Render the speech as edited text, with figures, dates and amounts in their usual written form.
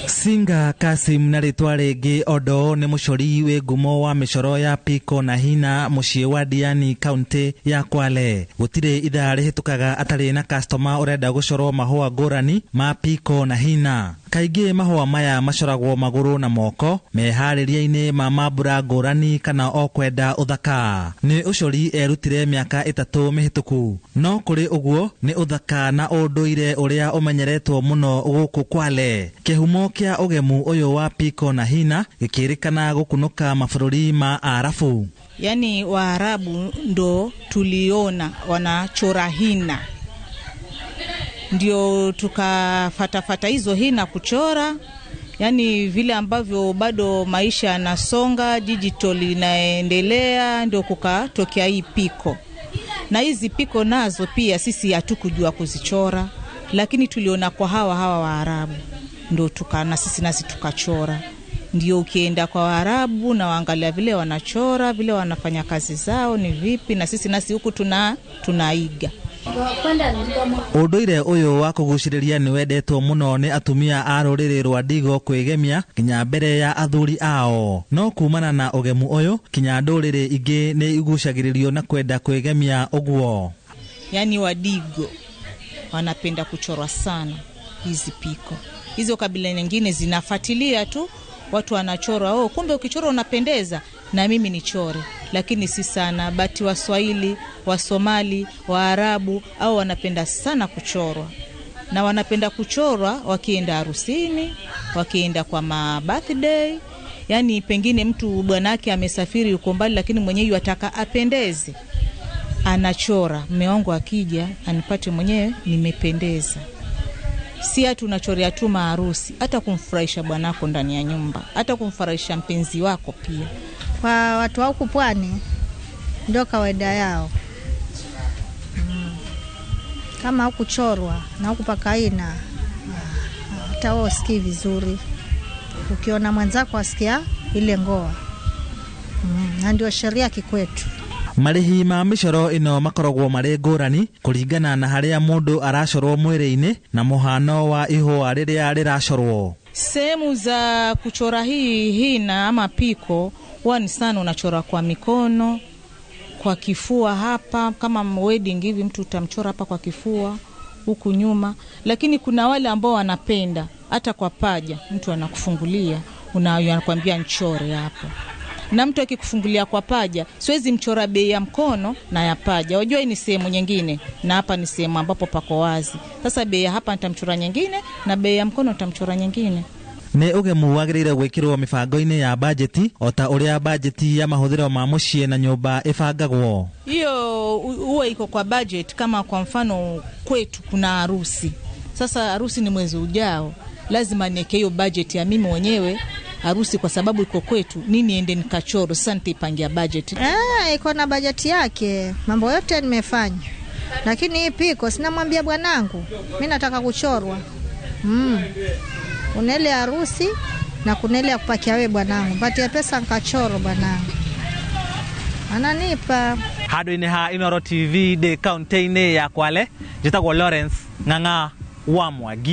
Singa Kassim na ritwa ringi odo ni mũcori we ngumo wa mĩcoro ya piko na hina mũciĩ wa Diani kaunti ya Kwale. Gutire ithaa rihitukaga atari na customer urenda gucorwo mahua ngũrani ma piko na hina. Kaingĩ mahua maya macoragwo magũrũ na moko meharĩria-inĩ ma mambura ngũrani kana o kwenda uthaka. Ni ũcori erutire mĩaka 3 mĩhĩtũku, no kũrĩ ũguo ni uthaka na ũndũire ũrĩa ũmenyeretwo mũno gũkũ Kwale. Kĩhumo kia ũgemu ũyũ wa piko na hina gĩkĩrĩkana gũkunũka mabũrũri ma Arabu. Yani Waarabu ndo tuliona wanachora hina, ndio tukafatafata hizo hina kuchora. Yani vile ambavyo bado maisha yanasonga, digital inaendelea, ndio kukatokea hii piko. Na hizi piko nazo pia sisi hatukujua kuzichora, lakini tuliona kwa hawa Waarabu ndio tukana sisi nasi tukachora. Ndio ukienda kwa Waarabu na waangalia vile wanachora, vile wanafanya kazi zao ni vipi, na sisi nasi huku tunaiga. Ũndũire ũyũ wa kũgucĩrĩria nĩ wendetwo mũno nĩ atumia a rũrĩrĩ rwa Ndigo kwĩgemia kinya mbere ya athuri ao. No kumana na ũgemu ũyũ kinya ndũrĩrĩ ingĩ nĩ igucagĩrĩrio na kwenda kwĩgemia ũguo. Yani Wadigo wanapenda kuchorwa sana hizi piko. Hizo kabila nyingine zinafuatilia tu, watu wanachora, kumbe ukichora unapendeza na mimi nichore. Lakini si sana, bati Waswahili, Wasomali, Waarabu au wanapenda sana kuchorwa. Na wanapenda kuchorwa wakienda harusini, wakienda kwa birthday. Yani pengine mtu bwanake amesafiri uko mbali lakini mwenyewe yataka apendeze, anachora. Mume wangu akija anipate mwenyewe nimependeza. Si atu unachorea tu maharusi, hata kumfurahisha bwanako ndani ya nyumba, hata kumfurahisha mpenzi wako pia. Kwa watu wa huku pwani ndio kawaida yao. Kama hukuchorwa na hukupaka aina, hata wao sikii vizuri. Ukiona mwenzako asikia ile ngoa. Na ndio sheria kikwetu. Marihi ma mĩcoro ĩno makoragwo marĩ ngũrani kũringana na harĩa mũndũ aracorwo mwĩrĩ-inĩ na mũhano wa ihũa rĩrĩa rĩracorwo. Sehemu za kuchora hii hina ama piko wani sana unachora kwa mikono, kwa kifua hapa, kama wedding hivi mtu utamchora hapa kwa kifua, huku nyuma. Lakini kuna wale ambao wanapenda hata kwa paja, mtu anakufungulia, anakuambia nchore hapo. Na mtu akikufungulia kwa paja, siwezi mchora bei ya mkono na ya paja. Unajua hii ni sehemu nyingine na hapa ni sehemu ambapo pako wazi. Sasa bei hapa nitamchora nyingine na bei ya mkono nitamchora nyingine. Nĩ ũgemu wagĩrĩire gwĩkĩrwo mĩbango-inĩ ya bajeti ota ũrĩa bajeti ya mahũthĩro ma mũciĩ na nyũmba ĩbangagwo. Hiyo huwa iko kwa budget. Kama kwa mfano kwetu kuna harusi. Sasa harusi ni mwezi ujao, lazima niweke hiyo budget ya mimi mwenyewe harusi kwa sababu iko kwetu. Nini ende nikachoro, sasa nitaipangia budget. Iko na budget yake. Mambo yote nimefanya. Lakini hii piko sinamwambia bwanangu, mimi nataka kuchorwa. Unele harusi na kunele ya kupakia wewe bwanangu. Patia pesa nikachoro bwanangu. Ananipa. Handũ-inĩ ha Inooro TV de kaunti-inĩ ya Kwale, njĩtagwo Lawrence Ng'ang'a wa Mwangi.